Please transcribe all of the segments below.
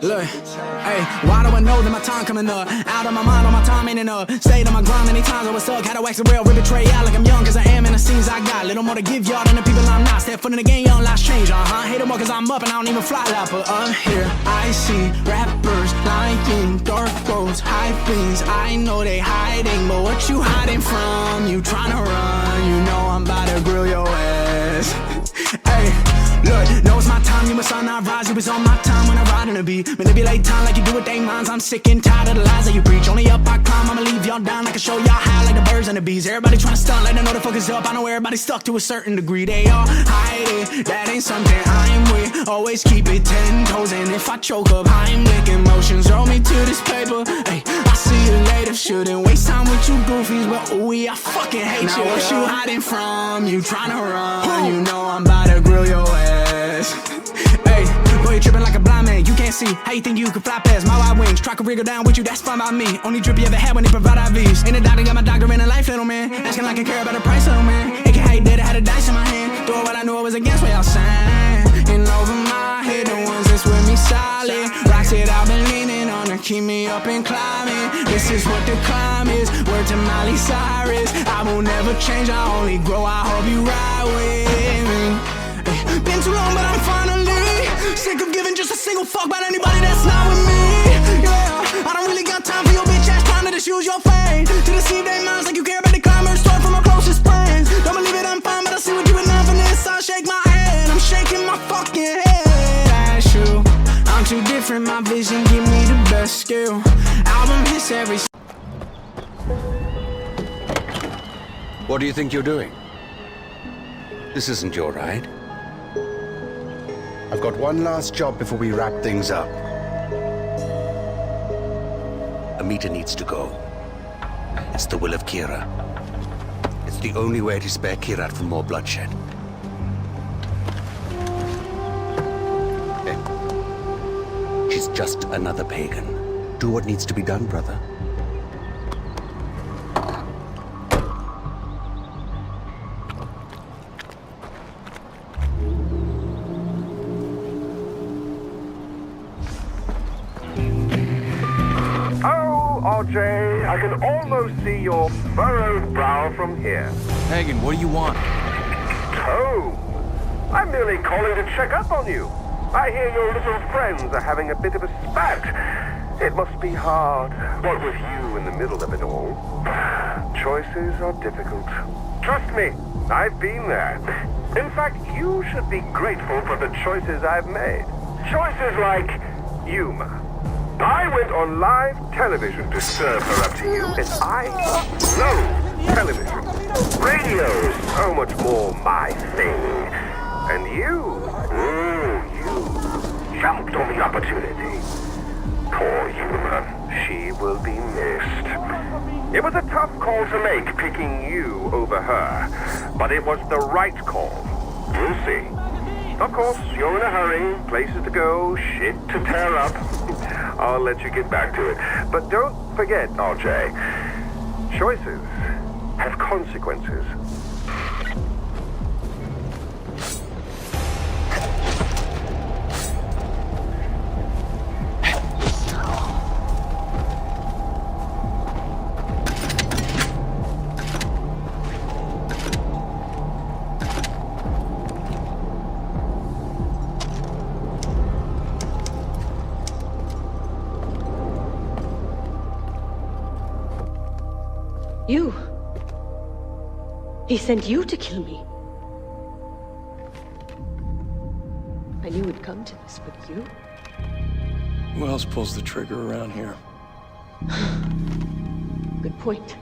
Look, hey, why do I know that my time coming up? Out of my mind, all my time ain't enough. Stayed on my grind many times, I was stuck. Had to wax the rail, rip it, tray out like I'm young, cause I am in the scenes I got. Little more to give y'all than the people I'm not. Step foot in the game, young lives change, Hate it more cause I'm up and I don't even fly like, but I'm here. I see rappers lying, dark roads, high things. I know they hiding, but what you hiding from? You tryna run, you know I'm about to grill your ass. Hey, look, know it's my time, you must not rise. You was on my time when I ride in the beat. Manipulate time like you do with they minds. I'm sick and tired of the lies that you preach. Only up I climb, I'ma leave y'all down. I can show y'all high like the birds and the bees. Everybody tryna stunt, let them know the fuck is up. I know everybody's stuck to a certain degree. They all hide it, that ain't something I'm with. Always keep it 10 toes, and if I choke up, I'm licking motions. Roll me to this paper, hey, I see you later. Shouldn't waste time with you goofies, but ooh, I fucking hate now you. Now what you hiding from? You tryna run, you know I'm about to grill your ass. Hey, boy, you tripping like a blind man. You can't see how you think you can fly past my wide wings. Try to wriggle down with you, that's fine by me. Only drip you ever had when they provide IVs. Ain't a doctor, got my doctor in a life, little man. Asking like I care about the price, little man. It can hate that I had a dice in my hand. Doing what I knew I was against what y'all saying. And over my head, the ones that's with me solid. Rocks that I've been leaning on to keep me up and climbing. This is what the climb is. Word to Miley Cyrus. I will never change, I only grow. I hope you ride with me. Been too long, but I'm finally sick of giving just a single fuck about anybody that's not with me. Yeah, I don't really got time for your bitch ass trying to just use your fame to deceive their minds like you care about the climbers. Story from my closest friends. Don't believe it, I'm fine, but I see what you been on for this. I shake my head, I'm shaking my fucking head. That's you. I'm too different, my vision give me the best skill. Album hits every. What do you think you're doing? This isn't your ride. I've got one last job before we wrap things up. Amita needs to go. It's the will of Kira. It's the only way to spare Kirat from more bloodshed. She's just another pagan. Do what needs to be done, brother. RJ, I can almost see your furrowed brow from here. Pagan, what do you want? Oh, I'm merely calling to check up on you. I hear your little friends are having a bit of a spat. It must be hard, what with you in the middle of it all. Choices are difficult. Trust me, I've been there. In fact, you should be grateful for the choices I've made. Choices like Yuma. I went on live television to serve her up to you, and I love television. Radio is so much more my thing. And you jumped on the opportunity. Poor Yuma, she will be missed. It was a tough call to make, picking you over her, but it was the right call. You'll see. Of course, you're in a hurry, places to go, shit to tear up. I'll let you get back to it. But don't forget, RJ, choices have consequences. You? He sent you to kill me. I knew it'd come to this, but you? Who else pulls the trigger around here? Good point.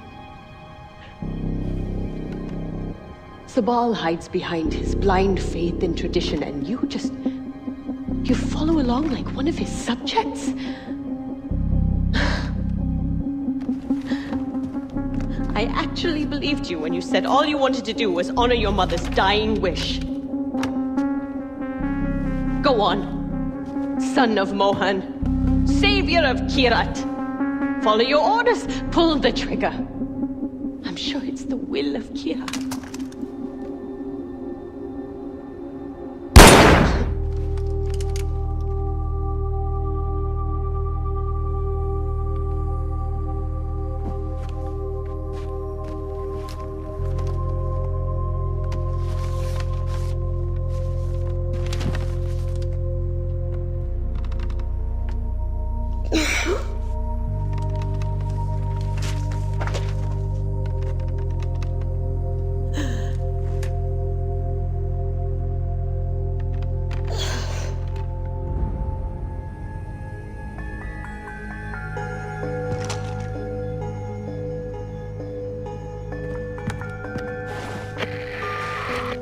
Sabal hides behind his blind faith in tradition, and you follow along like one of his subjects? I actually believed you when you said all you wanted to do was honor your mother's dying wish. Go on, son of Mohan, savior of Kirat. Follow your orders, pull the trigger. I'm sure it's the will of Kira.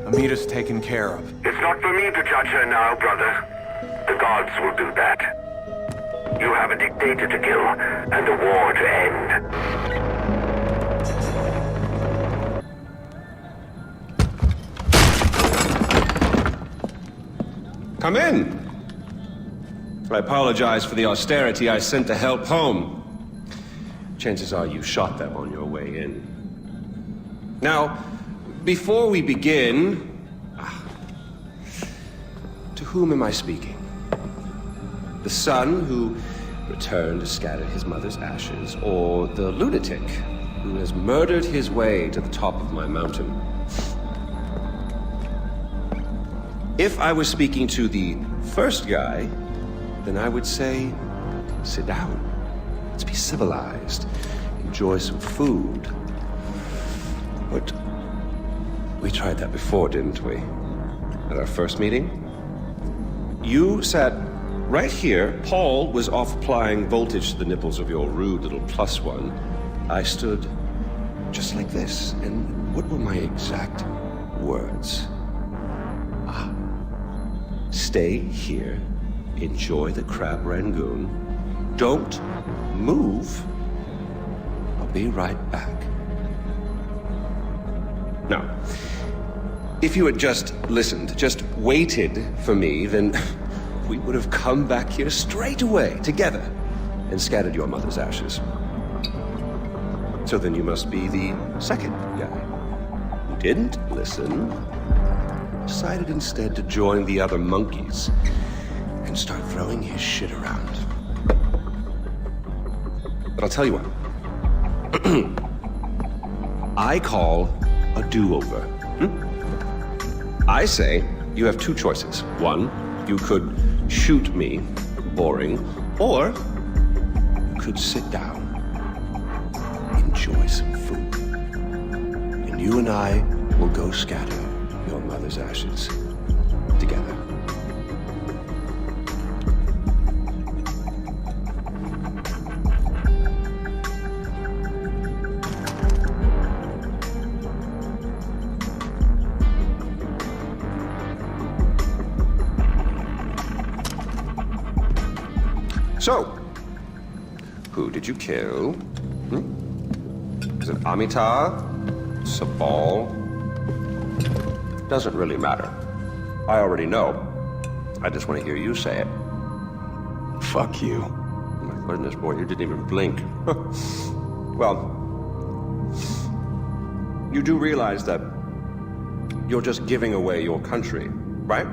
Amita's taken care of. It's not for me to judge her now, brother. The gods will do that. You have a dictator to kill, and a war to end. Come in. I apologize for the austerity I sent to help home. Chances are you shot them on your way in. Now, before we begin, to whom am I speaking? The son who returned to scatter his mother's ashes, or the lunatic who has murdered his way to the top of my mountain? If I was speaking to the first guy, then I would say, sit down. Let's be civilized. Enjoy some food. But we tried that before, didn't we? At our first meeting? You sat right here. Paul was off applying voltage to the nipples of your rude little +1. I stood just like this. And what were my exact words? Stay here, enjoy the crab rangoon, don't move, I'll be right back. Now, if you had just listened, just waited for me, then we would have come back here straight away, together, and scattered your mother's ashes. So then you must be the second guy who didn't listen, decided instead to join the other monkeys and start throwing his shit around. But I'll tell you what. I call a do-over. I say you have two choices. One, you could shoot me, boring, or you could sit down, enjoy some food, and you and I will go scatter your mother's ashes together. So, who did you kill? Is it Amita? Sabal? Doesn't really matter. I already know. I just want to hear you say it. Fuck you. Oh my goodness, boy, you didn't even blink. Well, you do realize that you're just giving away your country, right?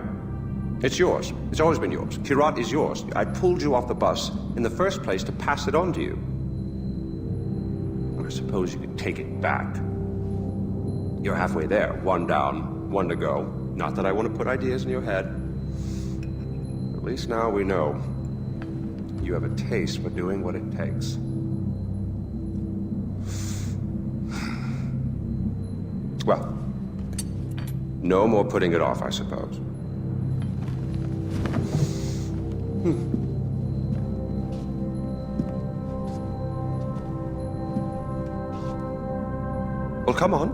It's yours. It's always been yours. Ķirat is yours. I pulled you off the bus in the first place to pass it on to you. I suppose you could take it back. You're halfway there. One down, one to go. Not that I want to put ideas in your head. At least now we know you have a taste for doing what it takes. Well, no more putting it off, I suppose. Well, come on.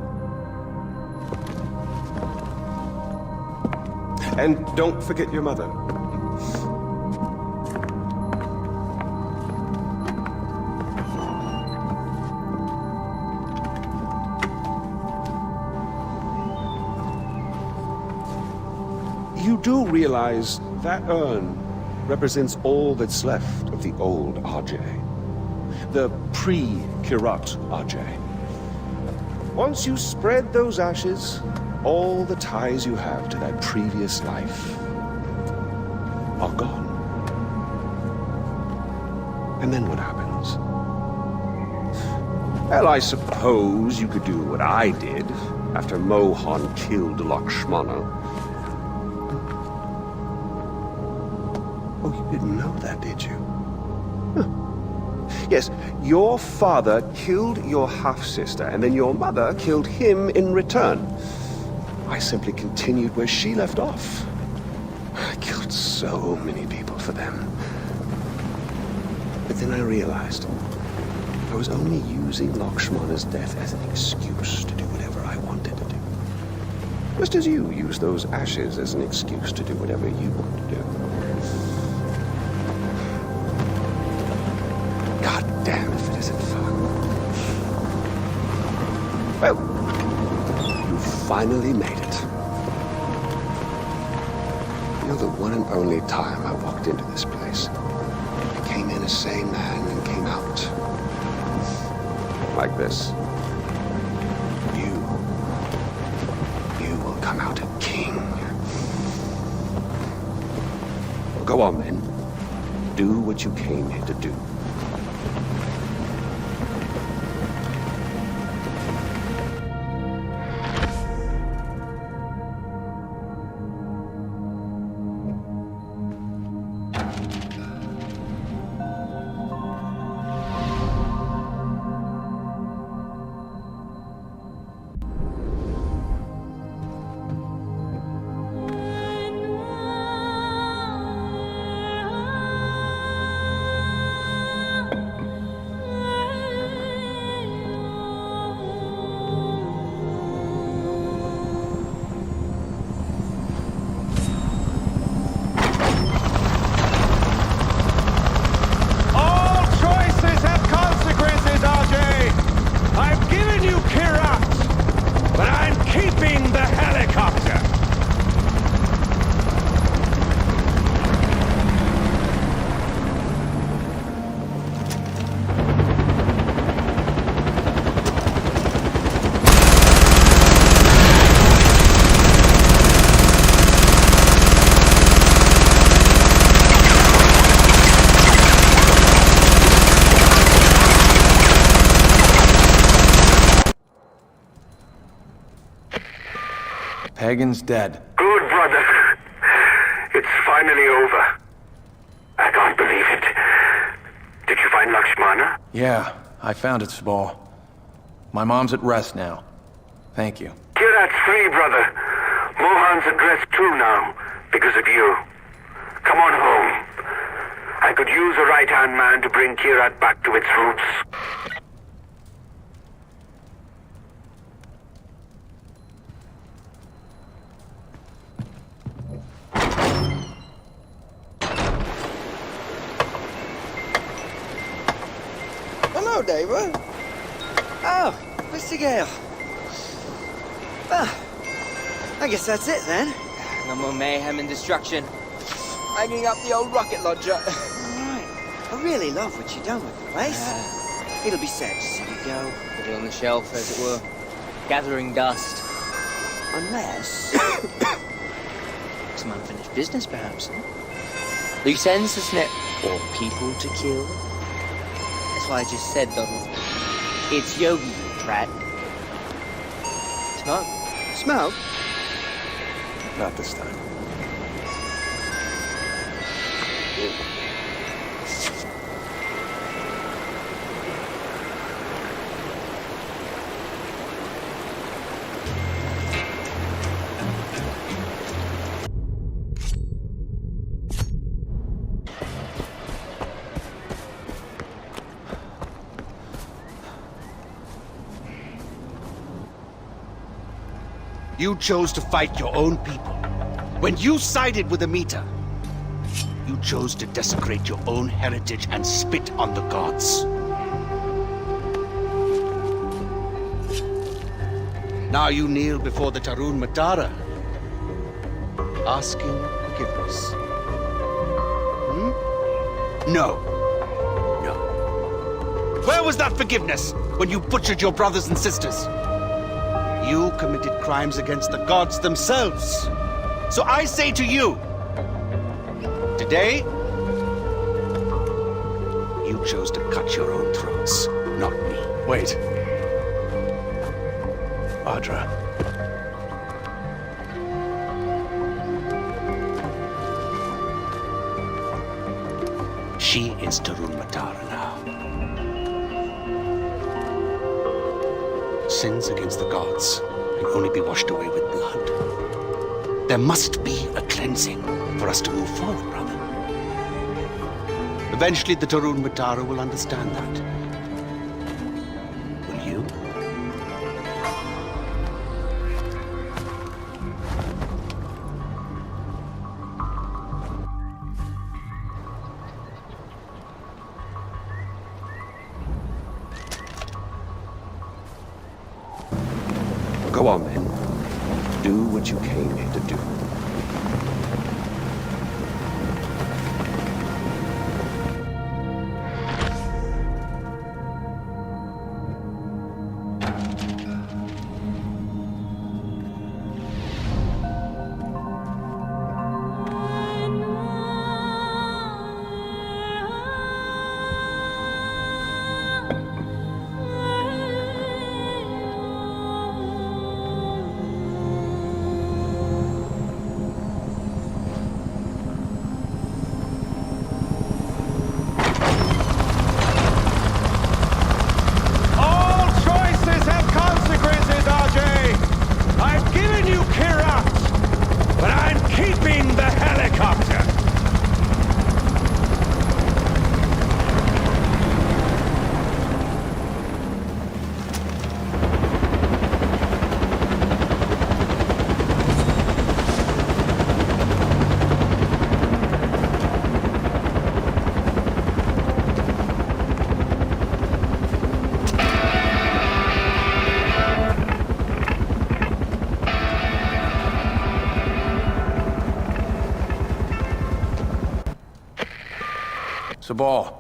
And don't forget your mother. You do realize that urn represents all that's left of the old Ajay. The pre-Ķirat Ajay. Once you spread those ashes, all the ties you have to that previous life are gone. And then what happens? Well, I suppose you could do what I did after Mohan killed Lakshmana. Oh, you didn't know that, did you? Huh. Yes, your father killed your half-sister, and then your mother killed him in return. I simply continued where she left off. I killed so many people for them. But then I realized I was only using Lakshmana's death as an excuse to do whatever I wanted to do. Just as you use those ashes as an excuse to do whatever you want to do. God damn if it isn't fun. Well, you finally made it. You're the one and only time I walked into this place. I came in a sane man and came out like this. You will come out a king. Well, go on then. Do what you came here to do. Pagan's dead. Good, brother. It's finally over. I can't believe it. Did you find Lakshmana? Yeah, I found it, Sabal. My mom's at rest now. Thank you. Kirat's free, brother. Mohan's at rest too now, because of you. Come on home. I could use a right-hand man to bring Kirat back to its roots. Hello, David. Oh, ᴍᴜᴜ. Ah, I guess that's it then. No more mayhem and destruction. Hanging up the old rocket launcher. Alright. I really love what you've done with the place. It'll be sad to see you go. Put it on the shelf, as it were. Gathering dust. Unless... Some unfinished business, perhaps. Huh? Loose ends, isn't it? Or people to kill. That's why I just said, Donald. It's Yogi, you prat. Smoke? Smoke? Not this time. You chose to fight your own people. When you sided with Amita, you chose to desecrate your own heritage and spit on the gods. Now you kneel before the ᴍᴜᴜᴛ, asking forgiveness. No. No. Where was that forgiveness when you butchered your brothers and sisters? You committed crimes against the gods themselves. So I say to you, today, you chose to cut your own throats, not me. Wait. Audra. She is ᴍᴜᴜᴛ now. Sins against the gods can only be washed away with blood. There must be a cleansing for us to move forward, brother. Eventually the ᴍᴜᴜᴛ will understand that. Will you? Go on then. Do what you came here to do. Sabal,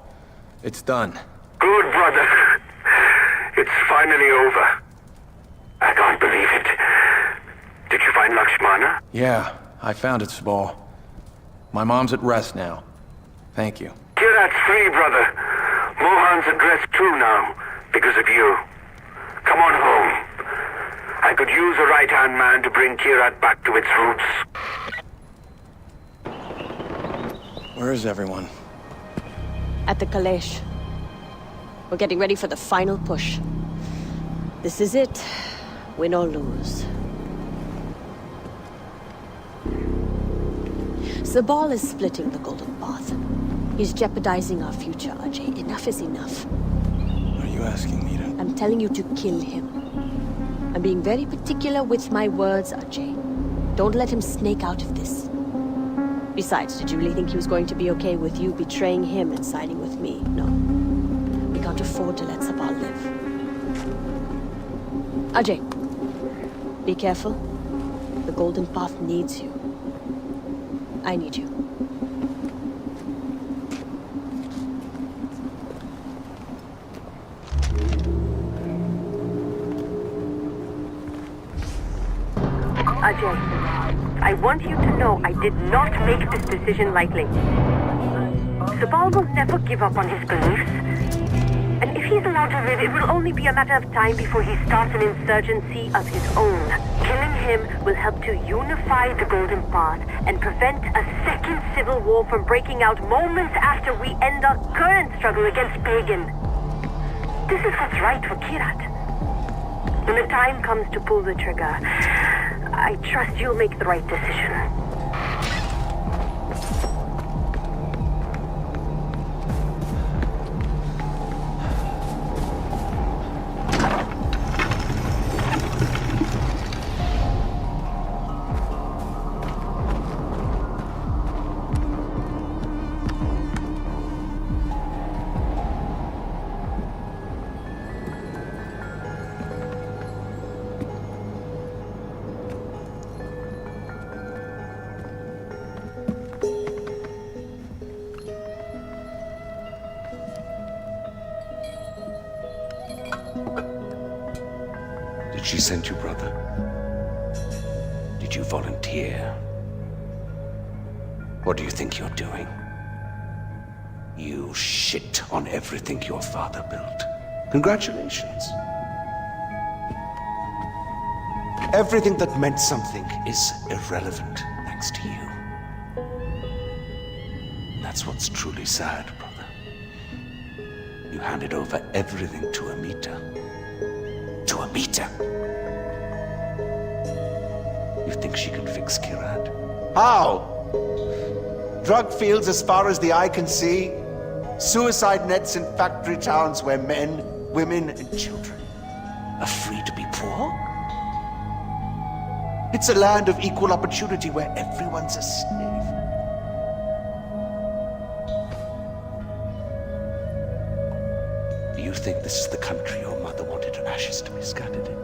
it's done. Good, brother. It's finally over. I can't believe it. Did you find Lakshmana? Yeah, I found it, Sabal. My mom's at rest now. Thank you. Kirat's free, brother. Mohan's at rest too now, because of you. Come on home. I could use a right-hand man to bring Kirat back to its roots. Where is everyone? At the Kalesh. We're getting ready for the final push. This is it. Win or lose. Sabal is splitting the Golden Path. He's jeopardizing our future, Ajay. Enough is enough. Are you asking me to? I'm telling you to kill him. I'm being very particular with my words, Ajay. Don't let him snake out of this. Besides, did you really think he was going to be okay with you betraying him and siding with me? No. We can't afford to let Sabal live. Ajay, be careful. The Golden Path needs you. I need you. Ajay, I want you to know I did not make this decision lightly. Sabal will never give up on his beliefs. And if he's allowed to live, it will only be a matter of time before he starts an insurgency of his own. Killing him will help to unify the Golden Path and prevent a second civil war from breaking out moments after we end our current struggle against Pagan. This is what's right for Kirat. When the time comes to pull the trigger, I trust you'll make the right decision. Did she send you, brother? Did you volunteer? What do you think you're doing? You shit on everything your father built. Congratulations. Everything that meant something is irrelevant thanks to you. That's what's truly sad, brother. You handed over everything to Amita. To Amita. You think she can fix Kirat? How? Drug fields as far as the eye can see. Suicide nets in factory towns where men, women, and children Are free to be poor? It's a land of equal opportunity where everyone's a slave. Do you think this is the country your mother wanted her ashes to be scattered in?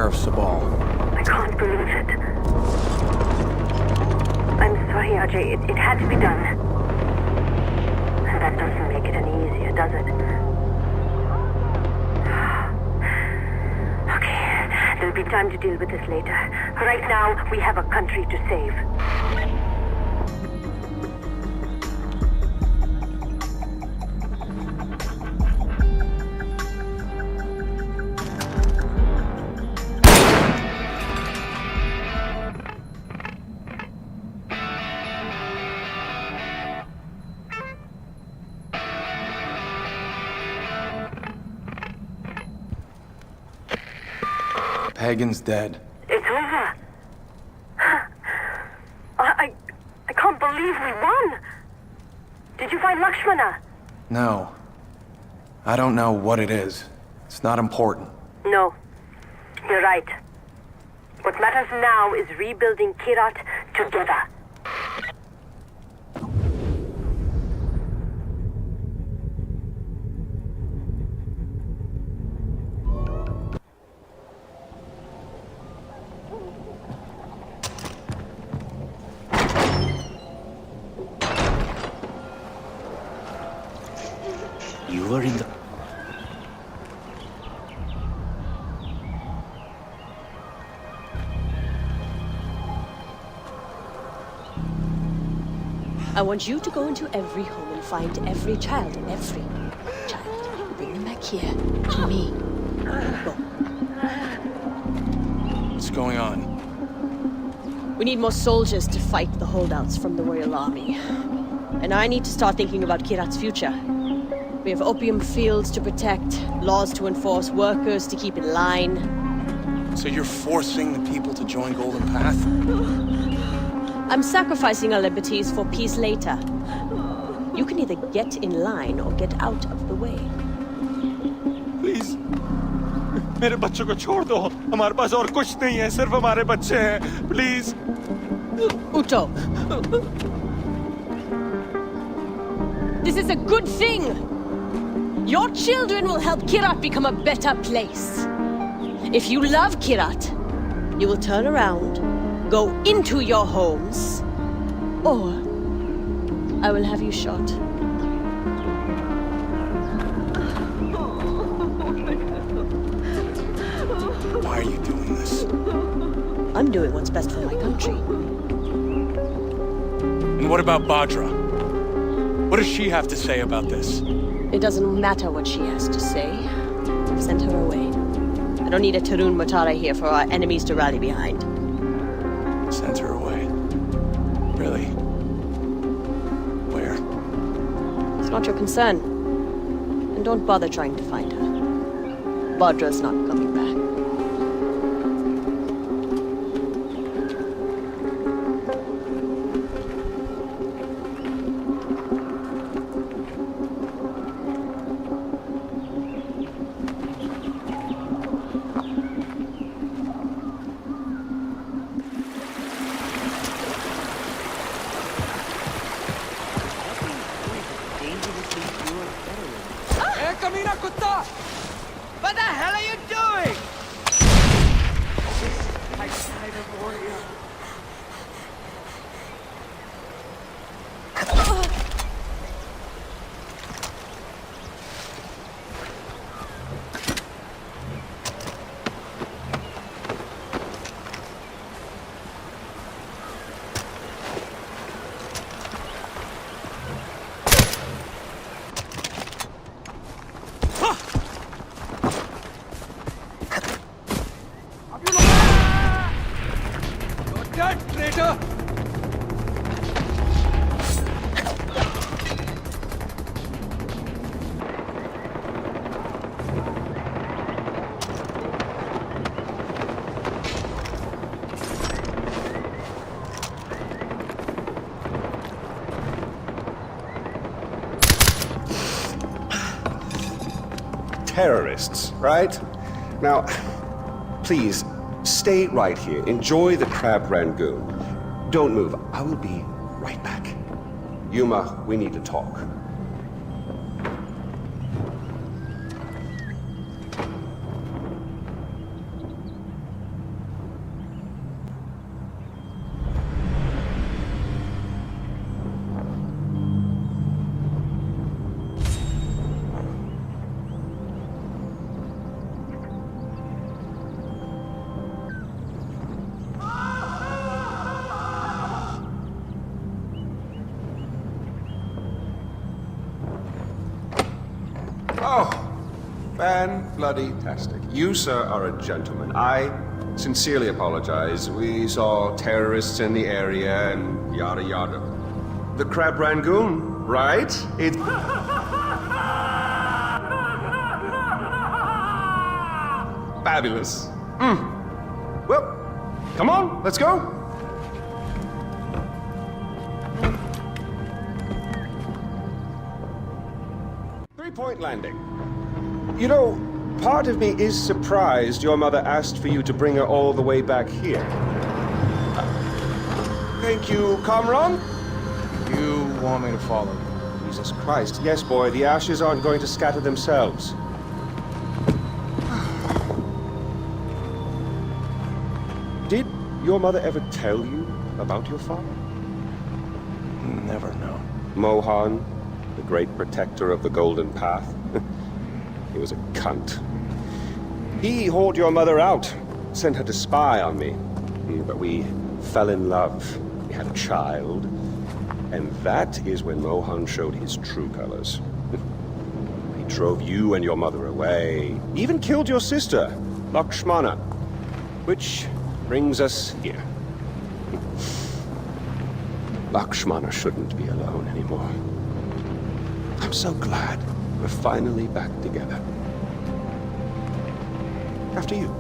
care of Sabal. I can't believe it. I'm sorry, Ajay. It had to be done. And that doesn't make it any easier, does it? Okay, there'll be time to deal with this later. Right now, we have a country to save. Pagan's dead. It's over. I can't believe we won. Did you find Lakshmana? No. I don't know what it is. It's not important. No. You're right. What matters now is rebuilding Kyrat together. You were in the... I want you to go into every home and find every child. Bring them back here, to me. Go. What's going on? We need more soldiers to fight the holdouts from the Royal Army. And I need to start thinking about Kyrat's future. We have opium fields to protect, laws to enforce, workers to keep in line. So you're forcing the people to join Golden Path? I'm sacrificing our liberties for peace later. You can either get in line or get out of the way. Please. मेरे बच्चों को छोड़ दो. हमारे पास और कुछ नहीं है, सिर्फ हमारे बच्चे हैं. Please. Uto. This is a good thing. Your children will help Kyrat become a better place. If you love Kyrat, you will turn around, go into your homes, or I will have you shot. Why are you doing this? I'm doing what's best for my country. And what about Bhadra? What does she have to say about this? It doesn't matter what she has to say. I've sent her away. I don't need a ᴑᴜᴜᴜ here for our enemies to rally behind. Sent her away. Really? Where? It's not your concern. And don't bother trying to find her. Bhadra's not coming back. What the hell are you doing? I died a warrior. Terrorists, right? Now, please, stay right here. Enjoy the crab rangoon. Don't move. I will be right back. Yuma, we need to talk. Fan-bloody-tastic. You, sir, are a gentleman. I sincerely apologize. We saw terrorists in the area and yada yada. The Crab Rangoon, right? It's... fabulous. Well, come on, let's go. Three-point landing. You know, part of me is surprised your mother asked for you to bring her all the way back here. Thank you, Kamran. You want me to follow? Jesus Christ. Yes, boy, the ashes aren't going to scatter themselves. Did your mother ever tell you about your father? Never know. Mohan, the great protector of the Golden Path. He was a cunt. He hauled your mother out, sent her to spy on me. But we fell in love. We had a child. And that is when Mohan showed his true colors. He drove you and your mother away. Even killed your sister, Lakshmana. Which brings us here. Lakshmana shouldn't be alone anymore. I'm so glad we're finally back together. After you.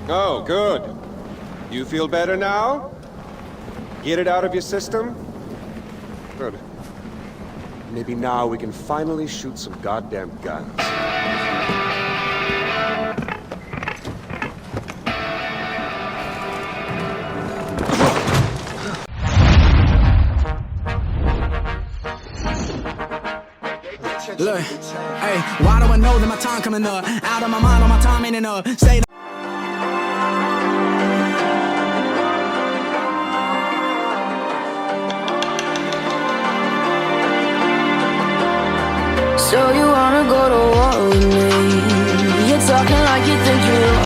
Oh, good. You feel better now? Get it out of your system? Good. Maybe now we can finally shoot some goddamn guns. Look, hey, why do I know that my time coming up? Out of my mind, all my time ain't enough. Stay So you